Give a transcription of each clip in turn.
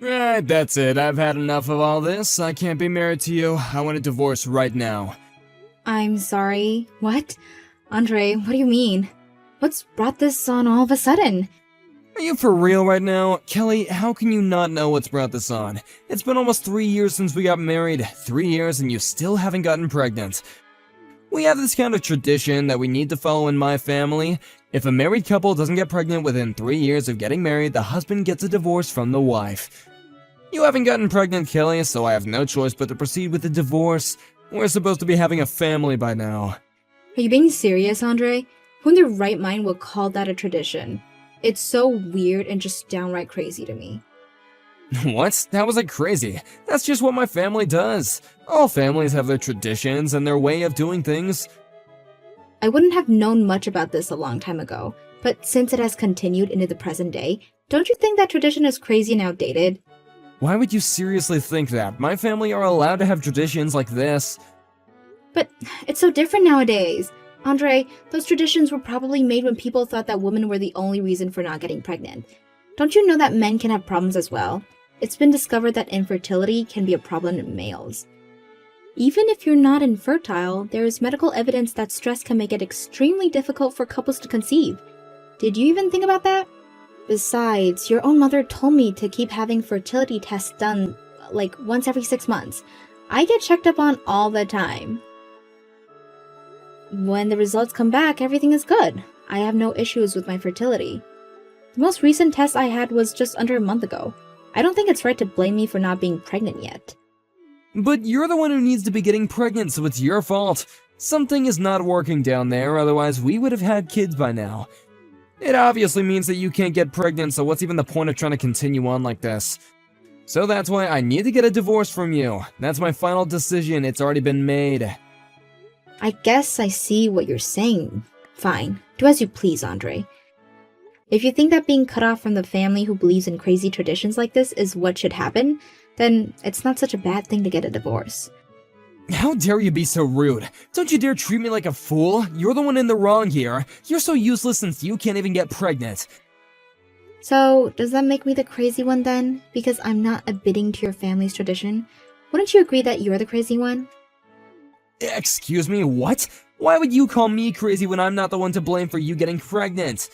Right, that's it. I've had enough of all this. I can't be married to you. I want a divorce right now. I'm sorry. What? Andre, what do you mean? What's brought this on all of a sudden? Are you for real right now? Kelly, how can you not know what's brought this on? It's been almost 3 years since we got married. 3 years and you still haven't gotten pregnant. We have this kind of tradition that we need to follow in my family. If a married couple doesn't get pregnant within 3 years of getting married, the husband gets a divorce from the wife. You haven't gotten pregnant, Kelly, so I have no choice but to proceed with the divorce. We're supposed to be having a family by now. Are you being serious, Andre? Who in their right mind would call that a tradition? It's so weird and just downright crazy to me. What? How was it crazy? That's just what my family does. All families have their traditions and their way of doing things. I wouldn't have known much about this a long time ago, but since it has continued into the present day, don't you think that tradition is crazy and outdated? Why would you seriously think that? My family are allowed to have traditions like this. But it's so different nowadays. Andre, those traditions were probably made when people thought that women were the only reason for not getting pregnant. Don't you know that men can have problems as well? It's been discovered that infertility can be a problem in males. Even if you're not infertile, there is medical evidence that stress can make it extremely difficult for couples to conceive. Did you even think about that? Besides, your own mother told me to keep having fertility tests done, like, once every 6 months. I get checked up on all the time. When the results come back, everything is good. I have no issues with my fertility. The most recent test I had was just under a month ago. I don't think it's right to blame me for not being pregnant yet. But you're the one who needs to be getting pregnant, so it's your fault. Something is not working down there, otherwise we would have had kids by now. It obviously means that you can't get pregnant, so what's even the point of trying to continue on like this? So that's why I need to get a divorce from you. That's my final decision, it's already been made. I guess I see what you're saying. Fine, do as you please, Andre. If you think that being cut off from the family who believes in crazy traditions like this is what should happen, then it's not such a bad thing to get a divorce. How dare you be so rude? Don't you dare treat me like a fool. You're the one in the wrong here. You're so useless since you can't even get pregnant. So, does that make me the crazy one then? Because I'm not abiding to your family's tradition? Wouldn't you agree that you're the crazy one? Excuse me, what? Why would you call me crazy when I'm not the one to blame for you getting pregnant?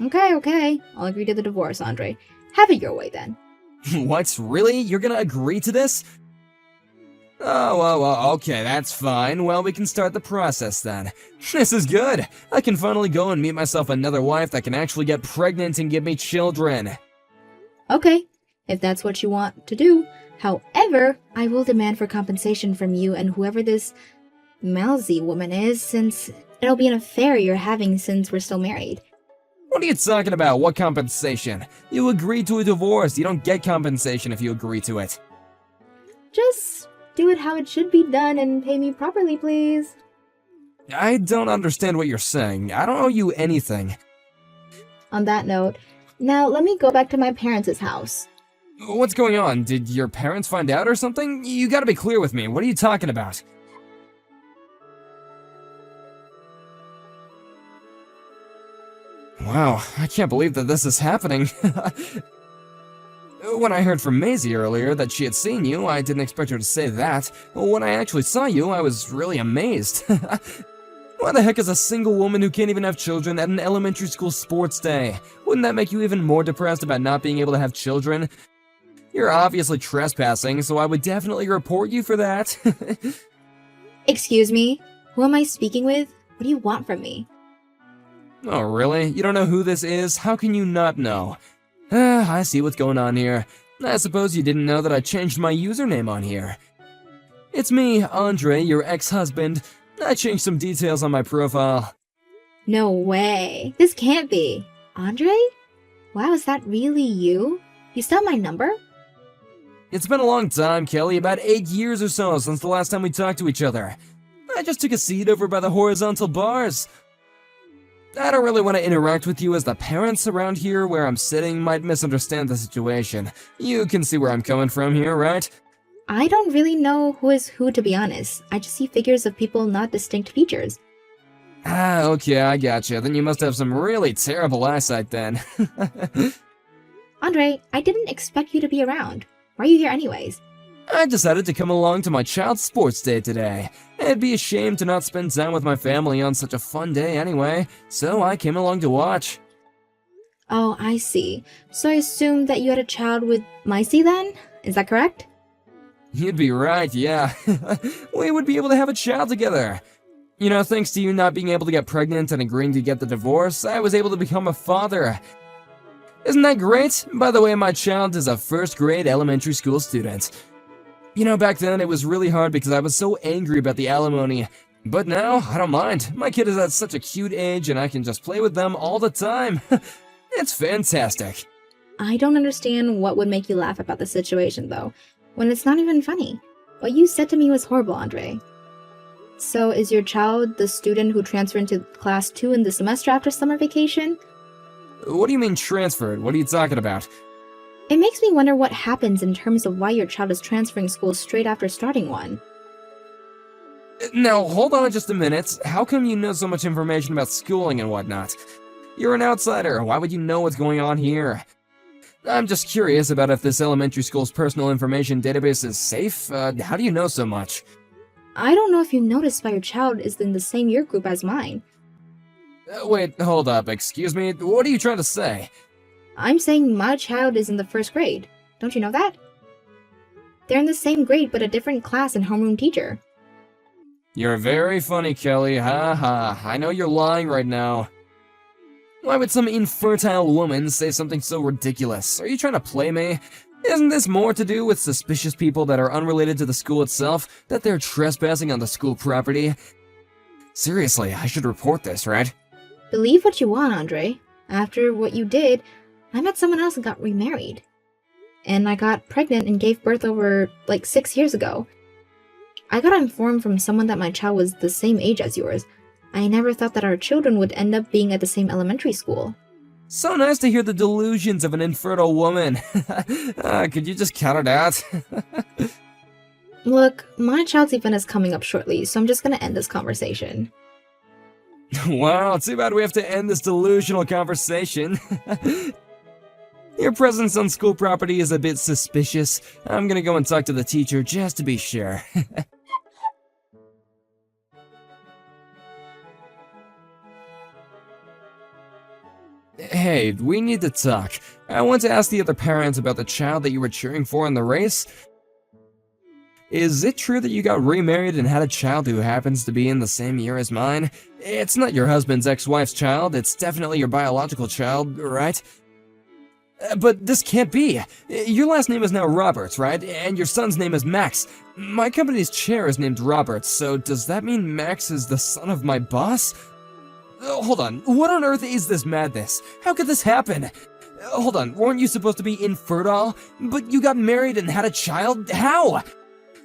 Okay. I'll agree to the divorce, Andre. Have it your way then. What? Really? You're gonna agree to this? Oh, okay, that's fine. Well, we can start the process then. This is good. I can finally go and meet myself another wife that can actually get pregnant and give me children. Okay, if that's what you want to do. However, I will demand for compensation from you and whoever this Malzy woman is, since it'll be an affair you're having since we're still married. What are you talking about? What compensation? You agreed to a divorce. You don't get compensation if you agree to it. Just do it how it should be done and pay me properly, please. I don't understand what you're saying. I don't owe you anything. On that note, now let me go back to my parents' house. What's going on? Did your parents find out or something? You gotta be clear with me. What are you talking about? Wow, I can't believe that this is happening. When I heard from Maisie earlier that she had seen you, I didn't expect her to say that. When I actually saw you, I was really amazed. Why the heck is a single woman who can't even have children at an elementary school sports day? Wouldn't that make you even more depressed about not being able to have children? You're obviously trespassing, so I would definitely report you for that. Excuse me? Who am I speaking with? What do you want from me? Oh, really? You don't know who this is? How can you not know? I see what's going on here. I suppose you didn't know that I changed my username on here. It's me, Andre, your ex-husband. I changed some details on my profile. No way. This can't be. Andre? Wow, is that really you? You still have my number? It's been a long time, Kelly, about 8 years or so since the last time we talked to each other. I just took a seat over by the horizontal bars. I don't really want to interact with you as the parents around here where I'm sitting might misunderstand the situation. You can see where I'm coming from here, right? I don't really know who is who, to be honest. I just see figures of people, not distinct features. Okay, I gotcha. Then you must have some really terrible eyesight then. Andre, I didn't expect you to be around. Why are you here anyways? I decided to come along to my child's sports day today. It'd be a shame to not spend time with my family on such a fun day anyway, so I came along to watch. Oh, I see. So I assume that you had a child with Maisie then? Is that correct? You'd be right, yeah. We would be able to have a child together. You know, thanks to you not being able to get pregnant and agreeing to get the divorce, I was able to become a father. Isn't that great? By the way, my child is a first-grade elementary school student. You know, back then it was really hard because I was so angry about the alimony. But now, I don't mind. My kid is at such a cute age and I can just play with them all the time. It's fantastic. I don't understand what would make you laugh about the situation, though, when it's not even funny. What you said to me was horrible, Andre. So is your child the student who transferred into class 2 in the semester after summer vacation? What do you mean transferred? What are you talking about? It makes me wonder what happens in terms of why your child is transferring schools straight after starting one. Now, hold on just a minute. How come you know so much information about schooling and whatnot? You're an outsider. Why would you know what's going on here? I'm just curious about if this elementary school's personal information database is safe. How do you know so much? I don't know if you noticed why your child is in the same year group as mine. Wait, hold up. Excuse me? What are you trying to say? I'm saying my child is in the first grade. Don't you know that? They're in the same grade but a different class and homeroom teacher. You're very funny, Kelly. Ha ha. I know you're lying right now. Why would some infertile woman say something so ridiculous? Are you trying to play me? Isn't this more to do with suspicious people that are unrelated to the school itself, that they're trespassing on the school property? Seriously, I should report this, right? Believe what you want, Andre. After what you did, I met someone else and got remarried. And I got pregnant and gave birth over, 6 years ago. I got informed from someone that my child was the same age as yours. I never thought that our children would end up being at the same elementary school. So nice to hear the delusions of an infertile woman. Could you just cut it out? Look, my child's event is coming up shortly, so I'm just gonna end this conversation. Wow, too bad we have to end this delusional conversation. Your presence on school property is a bit suspicious. I'm gonna go and talk to the teacher just to be sure. Hey, we need to talk. I want to ask the other parents about the child that you were cheering for in the race. Is it true that you got remarried and had a child who happens to be in the same year as mine? It's not your husband's ex-wife's child, it's definitely your biological child, right? But this can't be. Your last name is now Roberts, right? And your son's name is Max. My company's chair is named Roberts, so does that mean Max is the son of my boss? Hold on, what on earth is this madness? How could this happen? Hold on, weren't you supposed to be infertile? But you got married and had a child? How?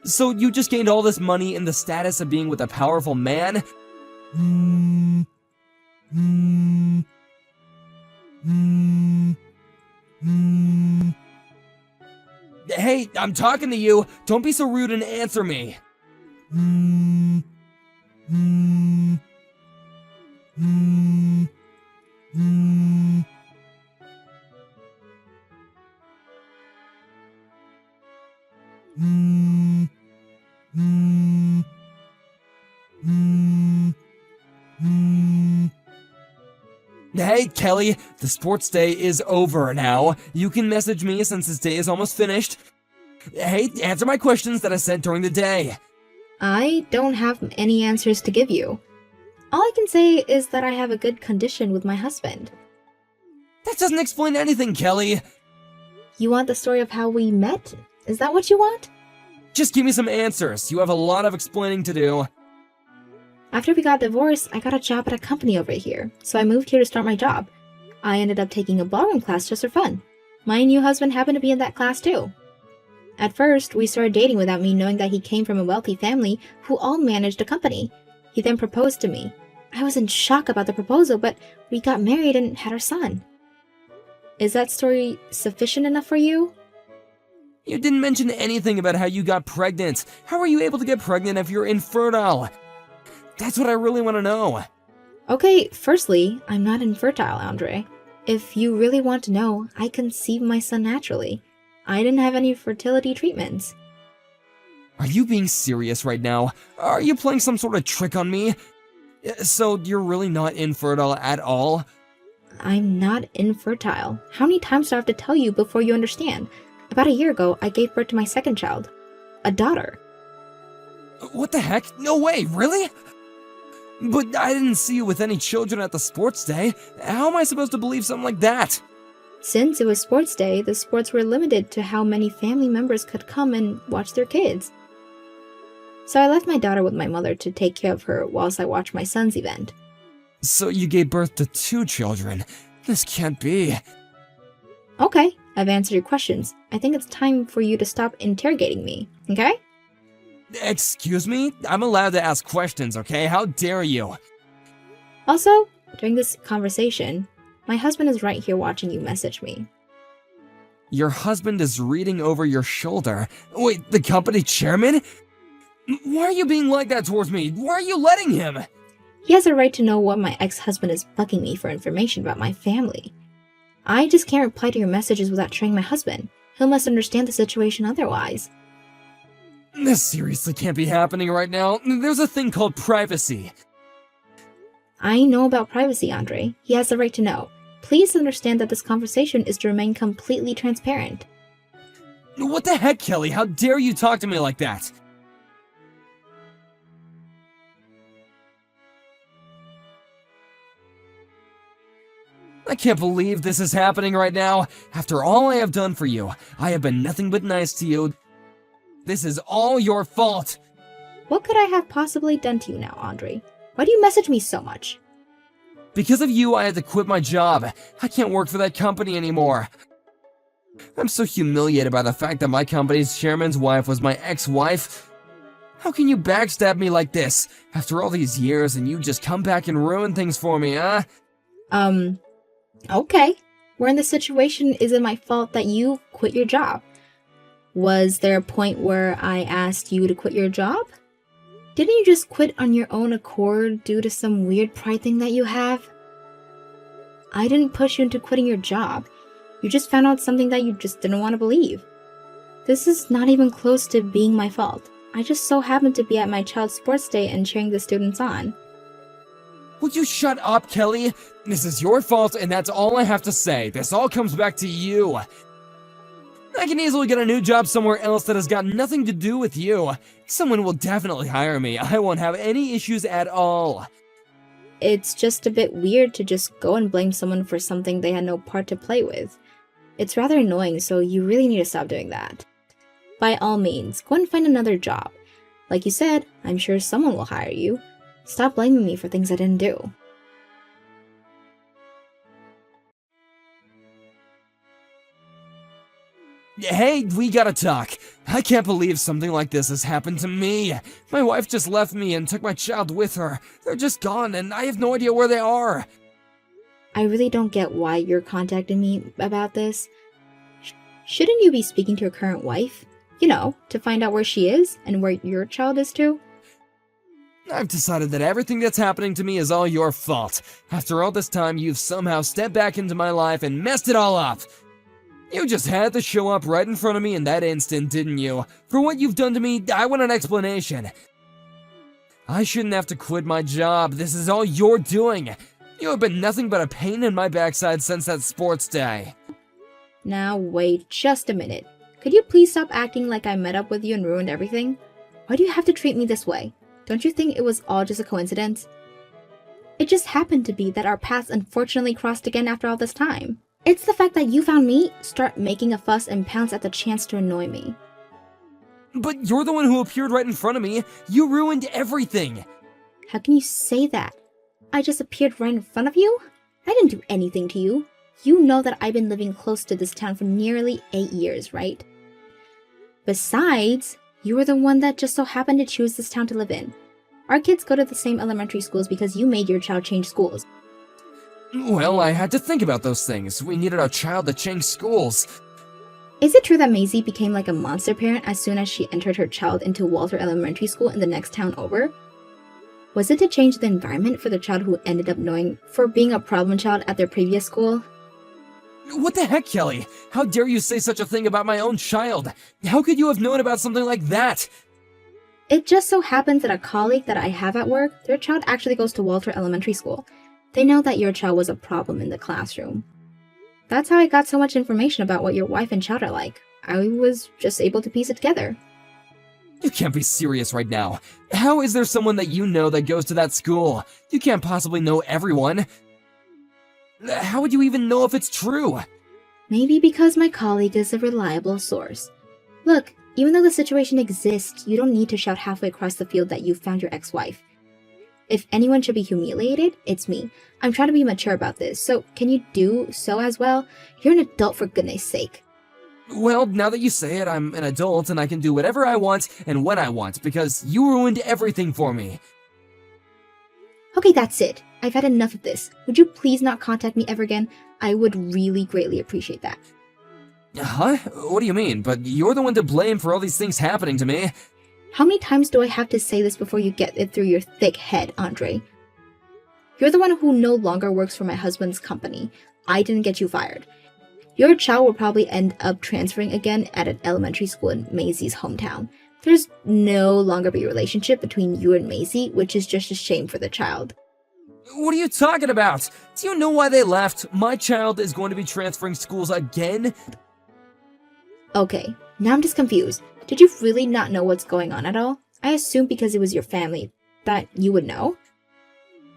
So you just gained all this money and the status of being with a powerful man? Hey, I'm talking to you. Don't be so rude and answer me. Hey, Kelly, the sports day is over now. You can message me since this day is almost finished. Hey, answer my questions that I sent during the day. I don't have any answers to give you. All I can say is that I have a good condition with my husband. That doesn't explain anything, Kelly. You want the story of how we met? Is that what you want? Just give me some answers. You have a lot of explaining to do. After we got divorced, I got a job at a company over here, so I moved here to start my job. I ended up taking a ballroom class just for fun. My new husband happened to be in that class too. At first, we started dating without me knowing that he came from a wealthy family who all managed a company. He then proposed to me. I was in shock about the proposal, but we got married and had our son. Is that story sufficient enough for you? You didn't mention anything about how you got pregnant. How are you able to get pregnant if you're infertile? That's what I really want to know. Okay, firstly, I'm not infertile, Andre. If you really want to know, I conceived my son naturally. I didn't have any fertility treatments. Are you being serious right now? Are you playing some sort of trick on me? So you're really not infertile at all? I'm not infertile. How many times do I have to tell you before you understand? About a year ago, I gave birth to my second child. A daughter. What the heck? No way, really? But I didn't see you with any children at the sports day. How am I supposed to believe something like that? Since it was sports day, the sports were limited to how many family members could come and watch their kids. So I left my daughter with my mother to take care of her whilst I watched my son's event. So you gave birth to 2 children. This can't be. Okay, I've answered your questions. I think it's time for you to stop interrogating me, okay? Excuse me? I'm allowed to ask questions, okay? How dare you? Also, during this conversation, my husband is right here watching you message me. Your husband is reading over your shoulder. Wait, the company chairman? Why are you being like that towards me? Why are you letting him? He has a right to know what my ex-husband is bugging me for information about my family. I just can't reply to your messages without showing my husband. He'll misunderstand the situation otherwise. This seriously can't be happening right now. There's a thing called privacy. I know about privacy, Andre. He has the right to know. Please understand that this conversation is to remain completely transparent. What the heck, Kelly? How dare you talk to me like that? I can't believe this is happening right now. After all I have done for you, I have been nothing but nice to you. This is all your fault. What could I have possibly done to you now, Andre? Why do you message me so much? Because of you, I had to quit my job. I can't work for that company anymore. I'm so humiliated by the fact that my company's chairman's wife was my ex-wife. How can you backstab me like this? After all these years, and you just come back and ruin things for me, huh? Okay. We're in this situation. Is it my fault that you quit your job? Was there a point where I asked you to quit your job? Didn't you just quit on your own accord due to some weird pride thing that you have? I didn't push you into quitting your job. You just found out something that you just didn't want to believe. This is not even close to being my fault. I just so happened to be at my child's sports day and cheering the students on. Would you shut up, Kelly? This is your fault, and that's all I have to say. This all comes back to you. I can easily get a new job somewhere else that has got nothing to do with you. Someone will definitely hire me. I won't have any issues at all. It's just a bit weird to just go and blame someone for something they had no part to play with. It's rather annoying, so you really need to stop doing that. By all means, go and find another job. Like you said, I'm sure someone will hire you. Stop blaming me for things I didn't do. Hey, we gotta talk. I can't believe something like this has happened to me. My wife just left me and took my child with her. They're just gone, and I have no idea where they are. I really don't get why you're contacting me about this. Shouldn't you be speaking to your current wife? You know, to find out where she is and where your child is too? I've decided that everything that's happening to me is all your fault. After all this time, you've somehow stepped back into my life and messed it all up. You just had to show up right in front of me in that instant, didn't you? For what you've done to me, I want an explanation. I shouldn't have to quit my job. This is all you're doing. You have been nothing but a pain in my backside since that sports day. Now wait just a minute. Could you please stop acting like I met up with you and ruined everything? Why do you have to treat me this way? Don't you think it was all just a coincidence? It just happened to be that our paths unfortunately crossed again after all this time. It's the fact that you found me, start making a fuss and pounce at the chance to annoy me. But you're the one who appeared right in front of me. You ruined everything. How can you say that? I just appeared right in front of you? I didn't do anything to you. You know that I've been living close to this town for nearly 8 years, right? Besides, you were the one that just so happened to choose this town to live in. Our kids go to the same elementary schools because you made your child change schools. Well, I had to think about those things. We needed our child to change schools. Is it true that Maisie became like a monster parent as soon as she entered her child into Walter Elementary School in the next town over? Was it to change the environment for the child who ended up knowing for being a problem child at their previous school? What the heck, Kelly? How dare you say such a thing about my own child? How could you have known about something like that? It just so happens that a colleague that I have at work, their child actually goes to Walter Elementary School. They know that your child was a problem in the classroom. That's how I got so much information about what your wife and child are like. I was just able to piece it together. You can't be serious right now. How is there someone that you know that goes to that school? You can't possibly know everyone. How would you even know if it's true? Maybe because my colleague is a reliable source. Look, even though the situation exists, you don't need to shout halfway across the field that you found your ex-wife. If anyone should be humiliated, it's me. I'm trying to be mature about this, so can you do so as well? You're an adult, for goodness sake. Well, now that you say it, I'm an adult and I can do whatever I want and when I want because you ruined everything for me. Okay, that's it. I've had enough of this. Would you please not contact me ever again? I would really greatly appreciate that. Huh? What do you mean? But you're the one to blame for all these things happening to me. How many times do I have to say this before you get it through your thick head, Andre? You're the one who no longer works for my husband's company. I didn't get you fired. Your child will probably end up transferring again at an elementary school in Maisie's hometown. There's no longer be a relationship between you and Maisie, which is just a shame for the child. What are you talking about? Do you know why they left? My child is going to be transferring schools again? Okay, now I'm just confused. Did you really not know what's going on at all? I assumed because it was your family that you would know.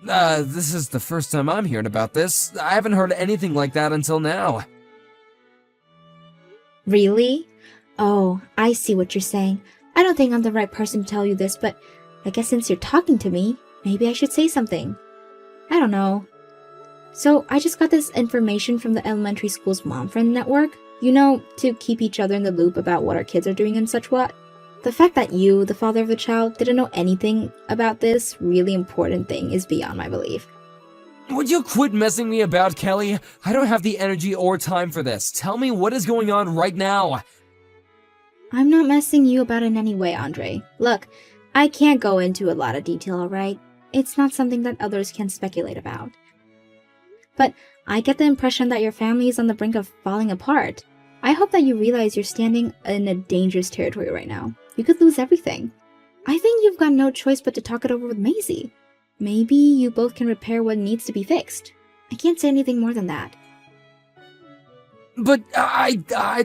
This is the first time I'm hearing about this. I haven't heard anything like that until now. Really? Oh, I see what you're saying. I don't think I'm the right person to tell you this, but I guess since you're talking to me, maybe I should say something. I don't know. So I just got this information from the elementary school's mom friend network. You know, to keep each other in the loop about what our kids are doing and such what. The fact that you, the father of the child, didn't know anything about this really important thing is beyond my belief. Would you quit messing me about, Kelly? I don't have the energy or time for this. Tell me what is going on right now. I'm not messing you about in any way, Andre. Look, I can't go into a lot of detail, alright? It's not something that others can speculate about. But I get the impression that your family is on the brink of falling apart. I hope that you realize you're standing in a dangerous territory right now. You could lose everything. I think you've got no choice but to talk it over with Maisie. Maybe you both can repair what needs to be fixed. I can't say anything more than that. But I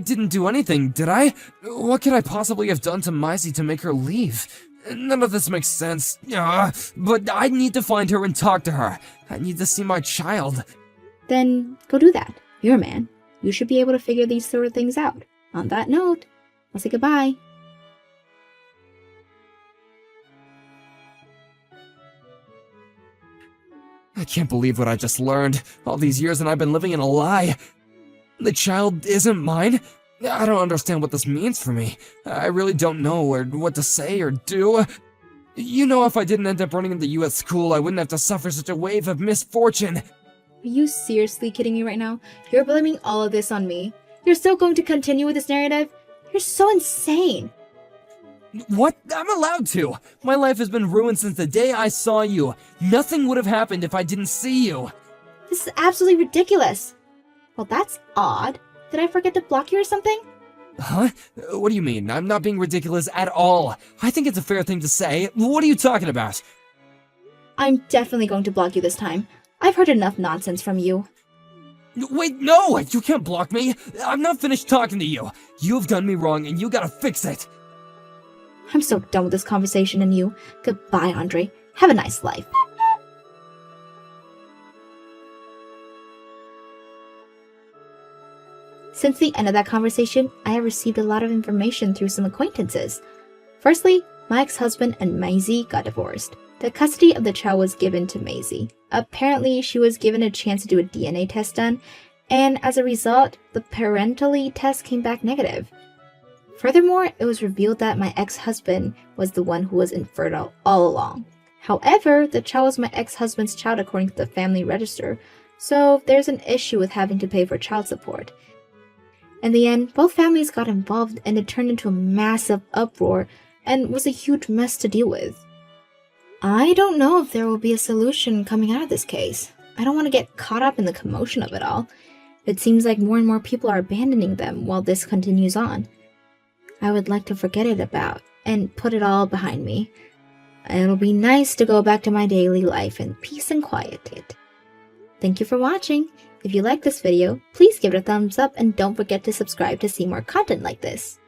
didn't do anything, did I? What could I possibly have done to Maisie to make her leave? None of this makes sense. But I need to find her and talk to her. I need to see my child. Then go do that. You're a man. You should be able to figure these sort of things out. On that note, I'll say goodbye. I can't believe what I just learned. All these years and I've been living in a lie. The child isn't mine? I don't understand what this means for me. I really don't know what to say or do. You know, if I didn't end up running into you at school, I wouldn't have to suffer such a wave of misfortune. Are you seriously kidding me right now? You're blaming all of this on me. You're still going to continue with this narrative? You're so insane. What? I'm allowed to. My life has been ruined since the day I saw you. Nothing would have happened if I didn't see you. This is absolutely ridiculous. Well, that's odd. Did I forget to block you or something? Huh? What do you mean? I'm not being ridiculous at all. I think it's a fair thing to say. What are you talking about? I'm definitely going to block you this time. I've heard enough nonsense from you. Wait, no! You can't block me! I'm not finished talking to you! You've done me wrong and you gotta fix it! I'm so done with this conversation and you. Goodbye, Andre. Have a nice life. Since the end of that conversation, I have received a lot of information through some acquaintances. Firstly, my ex-husband and Maisie got divorced. The custody of the child was given to Maisie. Apparently, she was given a chance to do a DNA test done, and as a result, the parentality test came back negative. Furthermore, it was revealed that my ex-husband was the one who was infertile all along. However, the child was my ex-husband's child according to the family register, so there's an issue with having to pay for child support. In the end, both families got involved and it turned into a massive uproar and was a huge mess to deal with. I don't know if there will be a solution coming out of this case. I don't want to get caught up in the commotion of it all. It seems like more and more people are abandoning them while this continues on. I would like to forget it about and put it all behind me. It'll be nice to go back to my daily life in peace and quiet. Thank you for watching. If you like this video, please give it a thumbs up and don't forget to subscribe to see more content like this.